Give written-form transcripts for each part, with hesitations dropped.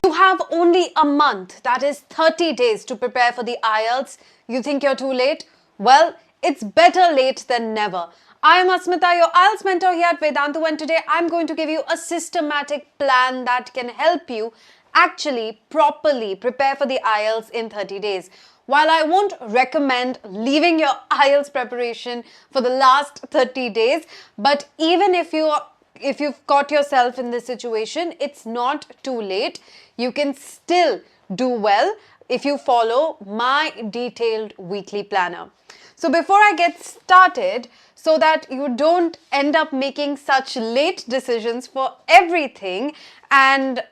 You have only a month, that is 30 days to prepare for the IELTS. You think you're too late? Well, it's better late than never. I am Asmita, your IELTS mentor here at Vedantu, and today I'm going to give you a systematic plan that can help you actually properly prepare for the IELTS in 30 days. While I won't recommend leaving your IELTS preparation for the last 30 days, but even if you've caught yourself in this situation, it's not too late. You can still do well if you follow my detailed weekly planner. So before I get started, so that you don't end up making such late decisions for everything, and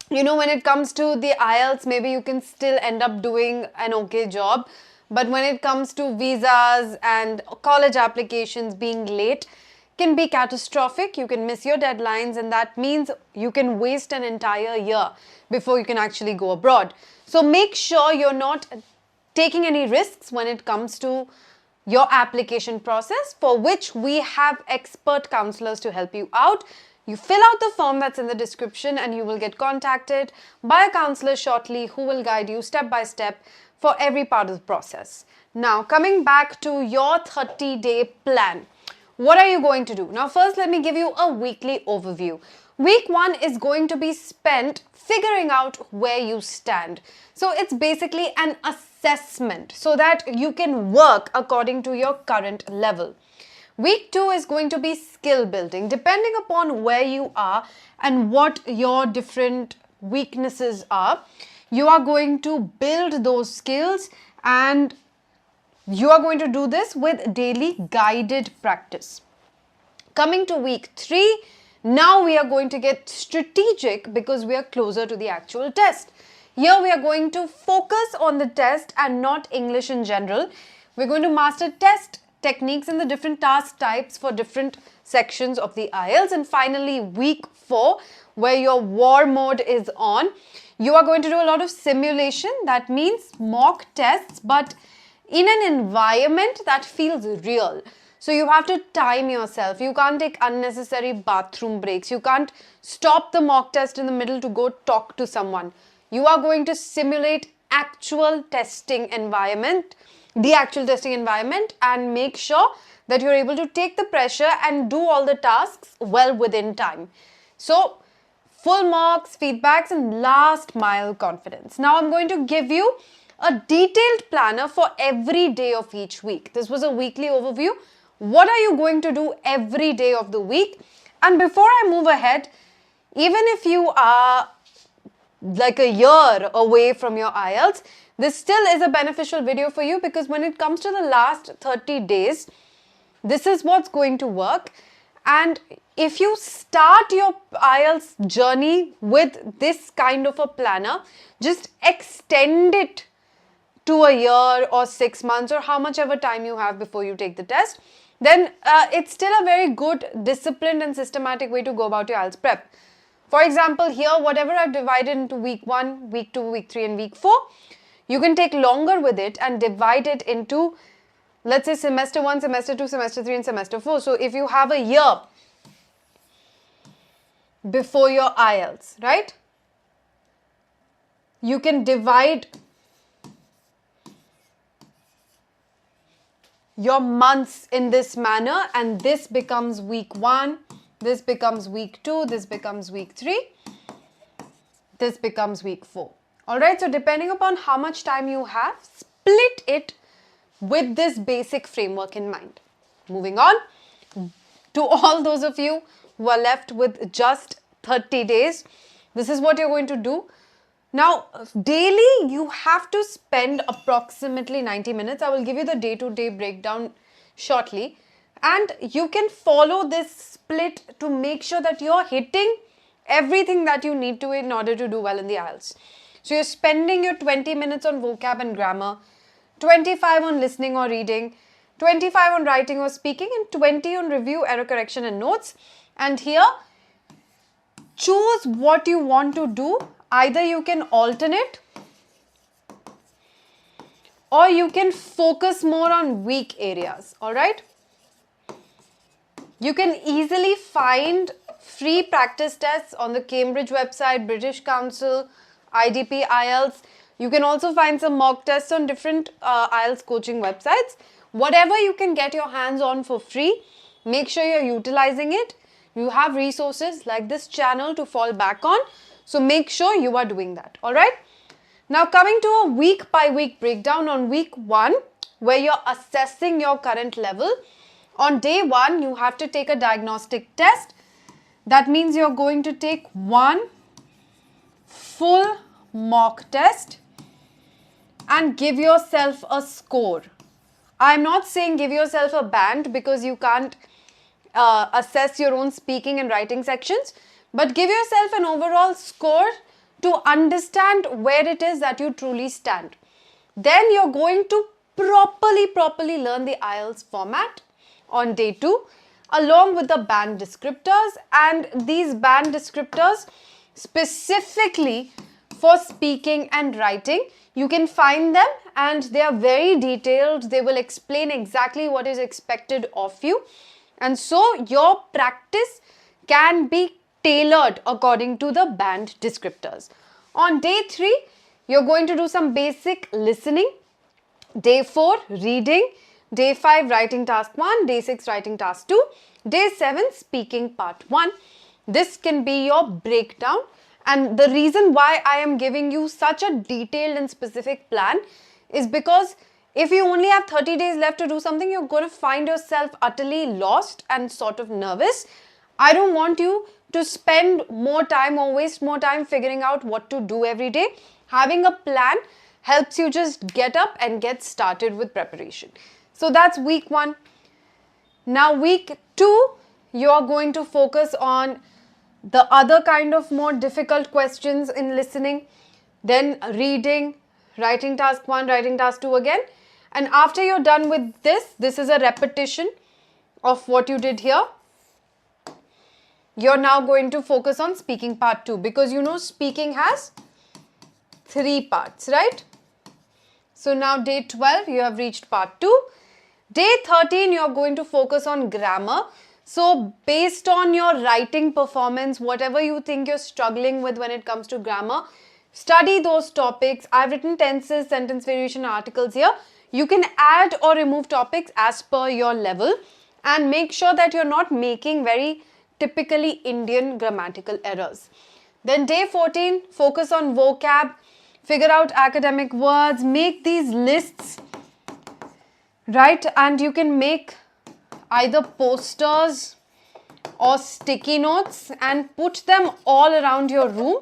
when it comes to the IELTS, maybe you can still end up doing an okay job. But when it comes to visas and college applications, being late can be catastrophic. You can miss your deadlines, and that means you can waste an entire year before you can actually go abroad. So make sure you're not taking any risks when it comes to your application process, for which we have expert counselors to help you out. You fill out the form that's in the description and you will get contacted by a counselor shortly who will guide you step by step for every part of the process. Now, coming back to your 30-day plan. What are you going to do? Now, first, let me give you a weekly overview. Week 1 is going to be spent figuring out where you stand. So it's basically an assessment so that you can work according to your current level. Week 2 is going to be skill building. Depending upon where you are and what your different weaknesses are, you are going to build those skills, and you are going to do this with daily guided practice. Coming to week 3, now we are going to get strategic because we are closer to the actual test. Here we are going to focus on the test and not English in general. We're going to master test techniques and the different task types for different sections of the IELTS. And finally, week 4, where your war mode is on, you are going to do a lot of simulation. That means mock tests, but in an environment that feels real. So you have to time yourself. You can't take unnecessary bathroom breaks. You can't stop the mock test in the middle to go talk to someone. You are going to simulate the actual testing environment, and make sure that you're able to take the pressure and do all the tasks well within time. So full marks, feedbacks, and last mile confidence. Now I'm going to give you a detailed planner for every day of each week. This was a weekly overview. What are you going to do every day of the week? And before I move ahead, even if you are like a year away from your IELTS, this still is a beneficial video for you, because when it comes to the last 30 days, this is what's going to work. And if you start your IELTS journey with this kind of a planner, just extend it to a year or 6 months or how much ever time you have before you take the test, then it's still a very good, disciplined and systematic way to go about your IELTS prep. For example, here, whatever I've divided into week 1, week 2, week 3 and week 4, you can take longer with it and divide it into, let's say, semester 1, semester 2, semester 3 and semester 4. So if you have a year before your IELTS, right, you can divide your months in this manner, and this becomes week 1, this becomes week 2, this becomes week 3, this becomes week 4. Alright, so depending upon how much time you have, split it with this basic framework in mind. Moving on to all those of you who are left with just 30 days, this is what you're going to do. Now, daily you have to spend approximately 90 minutes. I will give you the day-to-day breakdown shortly. And you can follow this split to make sure that you're hitting everything that you need to in order to do well in the IELTS. So you're spending your 20 minutes on vocab and grammar, 25 on listening or reading, 25 on writing or speaking, and 20 on review, error correction and notes. And here, choose what you want to do. Either you can alternate, or you can focus more on weak areas. All right. You can easily find free practice tests on the Cambridge website, British Council, IDP, IELTS. You can also find some mock tests on different IELTS coaching websites. Whatever you can get your hands on for free, make sure you're utilizing it. You have resources like this channel to fall back on. So make sure you are doing that. Alright. Now coming to a week by week breakdown on week 1, where you're assessing your current level. On day 1, you have to take a diagnostic test. That means you're going to take one full mock test and give yourself a score. I'm not saying give yourself a band because you can't assess your own speaking and writing sections, but give yourself an overall score to understand where it is that you truly stand. Then you're going to properly learn the IELTS format on day 2 along with the band descriptors, and these band descriptors specifically for speaking and writing. You can find them and they are very detailed. They will explain exactly what is expected of you, and so your practice can be tailored according to the band descriptors. On day 3, you're going to do some basic listening. Day 4, reading. Day 5, writing task 1. Day 6, writing task 2. Day 7, speaking part 1. This can be your breakdown. And the reason why I am giving you such a detailed and specific plan is because if you only have 30 days left to do something, you're going to find yourself utterly lost and sort of nervous. I don't want you to spend more time or waste more time figuring out what to do every day. Having a plan helps you just get up and get started with preparation. So that's week 1. Now week 2, you are going to focus on the other kind of more difficult questions in listening, then reading, writing task 1, writing task 2 again. And after you're done with this is a repetition of what you did here. You're now going to focus on speaking part 2 because you know speaking has 3 parts, right? So now day 12, you have reached part 2. Day 13, you're going to focus on grammar. So based on your writing performance, whatever you think you're struggling with when it comes to grammar, study those topics. I've written tenses, sentence variation articles here. You can add or remove topics as per your level and make sure that you're not making very typically Indian grammatical errors. Then day 14, focus on vocab, figure out academic words, make these lists, right? And you can make either posters or sticky notes and put them all around your room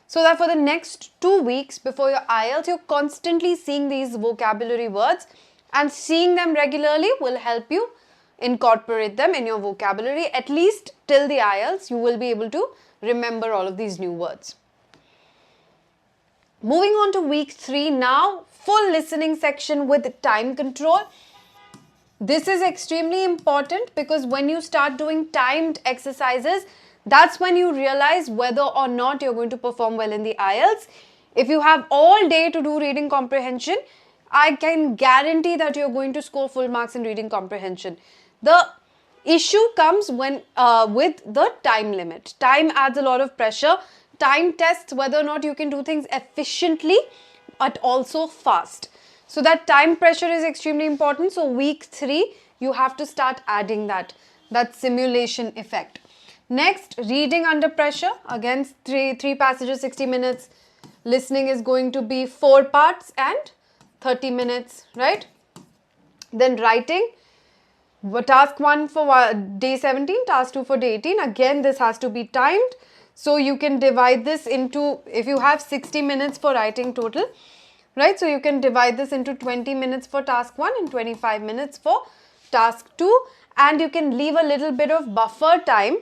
so that for the next 2 weeks before your IELTS, you're constantly seeing these vocabulary words, and seeing them regularly will help you incorporate them in your vocabulary. At least till the IELTS, you will be able to remember all of these new words. Moving on to week 3 now, full listening section with time control. This is extremely important because when you start doing timed exercises, that's when you realize whether or not you're going to perform well in the IELTS. If you have all day to do reading comprehension, I can guarantee that you're going to score full marks in reading comprehension. The issue comes when with the time limit. Time adds a lot of pressure. Time tests whether or not you can do things efficiently but also fast. So that time pressure is extremely important. So week 3, you have to start adding that simulation effect. Next, reading under pressure. Again, three passages, 60 minutes. Listening is going to be 4 parts and 30 minutes, right? Then writing. Task 1 for day 17, task 2 for day 18. Again, this has to be timed. So you can divide this into, if you have 60 minutes for writing total, right? So you can divide this into 20 minutes for task 1 and 25 minutes for task 2. And you can leave a little bit of buffer time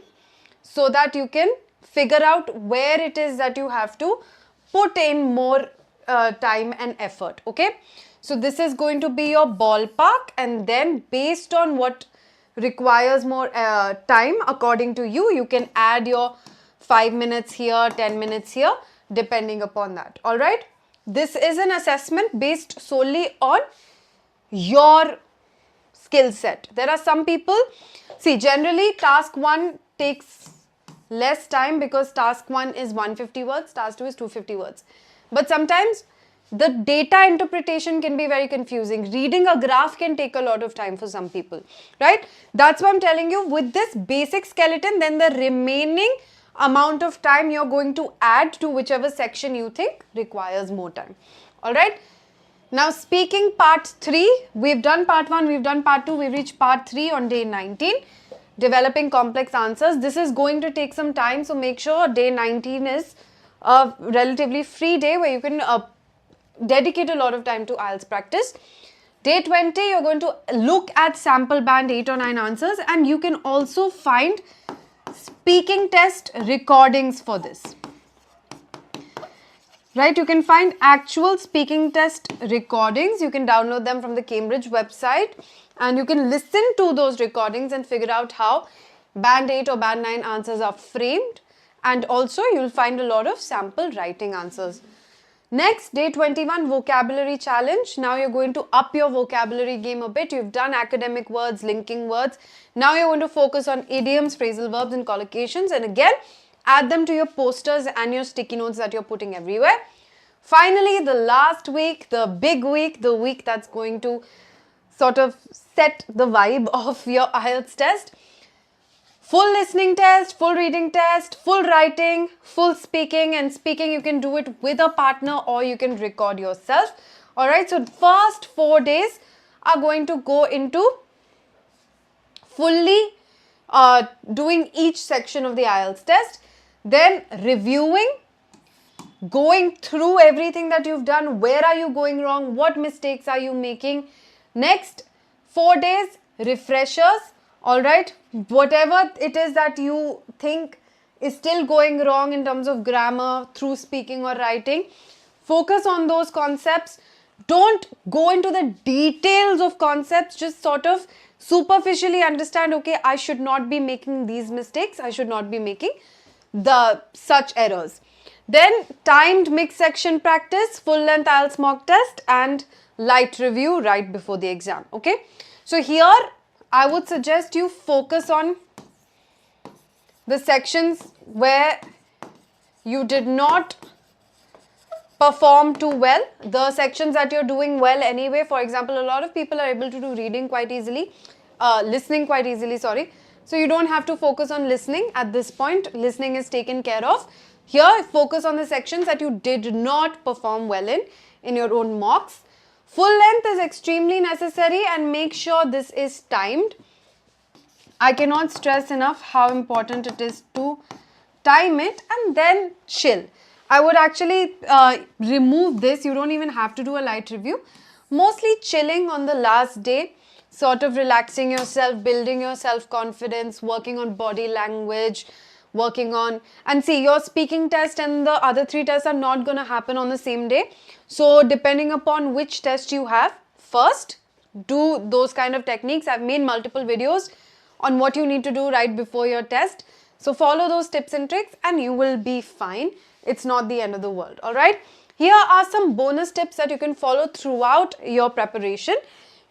so that you can figure out where it is that you have to put in more time and effort, okay? So this is going to be your ballpark, and then based on what requires more time according to you, you can add your 5 minutes here, 10 minutes here, depending upon that, all right? This is an assessment based solely on your skill set. There are some people, see, generally task 1 takes less time because task 1 is 150 words, task 2 is 250 words. But sometimes the data interpretation can be very confusing. Reading a graph can take a lot of time for some people, right? That's why I'm telling you, with this basic skeleton, then the remaining amount of time you're going to add to whichever section you think requires more time. All right? Now, speaking part 3, we've done part 1, we've done part 2, we've reached part 3 on day 19. Developing complex answers. This is going to take some time, so make sure day 19 is a relatively free day where you can dedicate a lot of time to IELTS practice. Day 20, you're going to look at sample band 8 or 9 answers, and you can also find speaking test recordings for this. Right, you can find actual speaking test recordings. You can download them from the Cambridge website and you can listen to those recordings and figure out how band 8 or band 9 answers are framed, and also you'll find a lot of sample writing answers. Next, day 21, vocabulary challenge. Now you're going to up your vocabulary game a bit. You've done academic words, linking words. Now you're going to focus on idioms, phrasal verbs and collocations, and again, add them to your posters and your sticky notes that you're putting everywhere. Finally, the last week, the big week, the week that's going to sort of set the vibe of your IELTS test. Full listening test, full reading test, full writing, full speaking, and speaking you can do it with a partner or you can record yourself. Alright, so first 4 days are going to go into fully doing each section of the IELTS test, then reviewing, going through everything that you've done, where are you going wrong, what mistakes are you making. Next 4 days, refreshers. Alright, whatever it is that you think is still going wrong in terms of grammar through speaking or writing, focus on those concepts. Don't go into the details of concepts, just sort of superficially understand, okay, I should not be making these mistakes, I should not be making such errors. Then timed mixed section practice, full length IELTS mock test and light review right before the exam. Okay, so here I would suggest you focus on the sections where you did not perform too well, the sections that you're doing well anyway. For example, a lot of people are able to do reading quite easily, listening quite easily, sorry. So you don't have to focus on listening at this point. Listening is taken care of. Here, focus on the sections that you did not perform well in your own mocks. Full length is extremely necessary and make sure this is timed. I cannot stress enough how important it is to time it and then chill. I would actually remove this. You don't even have to do a light review. Mostly chilling on the last day, sort of relaxing yourself, building your self-confidence, working on body language, working on, and see, your speaking test and the other 3 tests are not going to happen on the same day. So depending upon which test you have first, do those kind of techniques. I've made multiple videos on what you need to do right before your test. So follow those tips and tricks and you will be fine. It's not the end of the world. All right. Here are some bonus tips that you can follow throughout your preparation.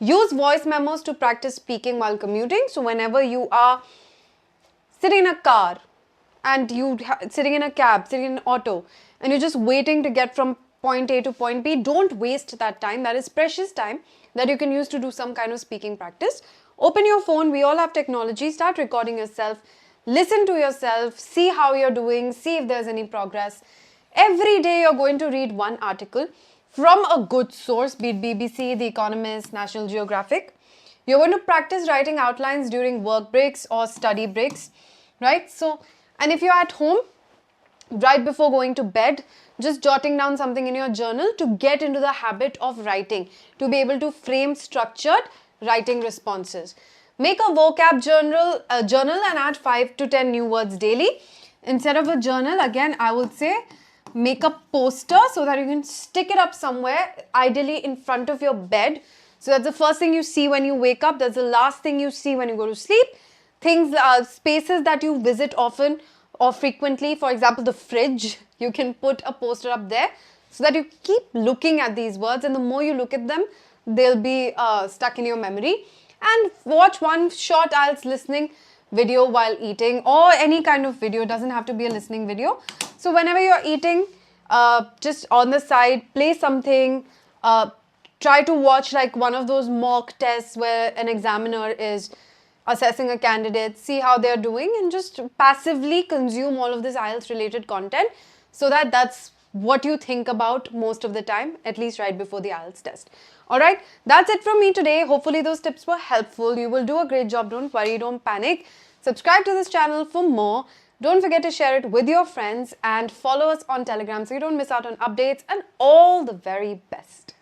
Use voice memos to practice speaking while commuting. So whenever you are sitting in a car and sitting in a cab, sitting in an auto, and you're just waiting to get from point A to point B, don't waste that time. That is precious time that you can use to do some kind of speaking practice. Open your phone. We all have technology. Start recording yourself. Listen to yourself. See how you're doing. See if there's any progress. Every day you're going to read one article from a good source, be it BBC, The Economist, National Geographic. You're going to practice writing outlines during work breaks or study breaks, right? So, and if you're at home, right before going to bed, just jotting down something in your journal to get into the habit of writing, to be able to frame structured writing responses. Make a vocab journal and add 5 to 10 new words daily. Instead of a journal, again, I would say make a poster so that you can stick it up somewhere, ideally in front of your bed. So that's the first thing you see when you wake up. That's the last thing you see when you go to sleep. Things, spaces that you visit often or frequently, for example, the fridge, you can put a poster up there so that you keep looking at these words, and the more you look at them, they'll be stuck in your memory. and watch one short IELTS listening video while eating, or any kind of video. It doesn't have to be a listening video. So whenever you're eating, just on the side, play something, try to watch like one of those mock tests where an examiner is assessing a candidate, see how they're doing, and just passively consume all of this IELTS related content, so that's what you think about most of the time, at least right before the IELTS test. Alright, that's it from me today. Hopefully those tips were helpful. You will do a great job. Don't worry, don't panic. Subscribe to this channel for more. Don't forget to share it with your friends and follow us on Telegram so you don't miss out on updates, and all the very best.